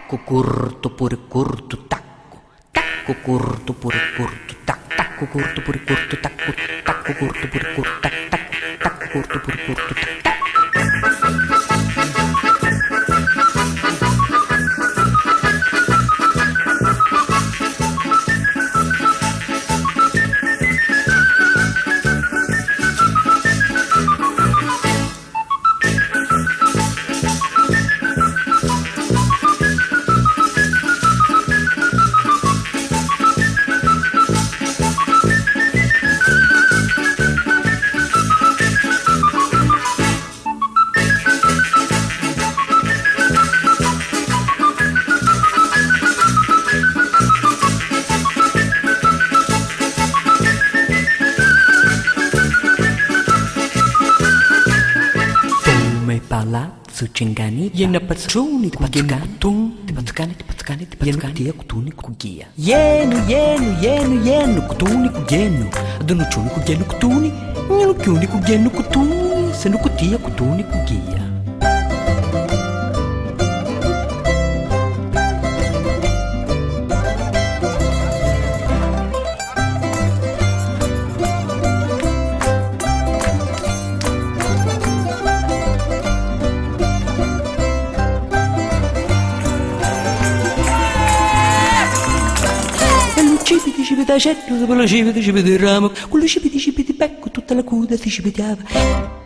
tacco corto pure corto, tacco corto pure corto, tacco corto pure corto, tacco corto pure corto, tacco corto pure corto, tac. Palazzo Cengani, Yena Pazzoni, Pazzacani, Yena Tia Cutuni Cugia. Yenu, Cutuni Cugieno, Adonuccioni Cugieno Cutuni, Nianucchioni Cugieno Cutuni, Senucutia Cutuni Cugia. Cibi da cetto, dopo la cibi di ramo, con lo cibi di becco, tutta la coda si cibiava.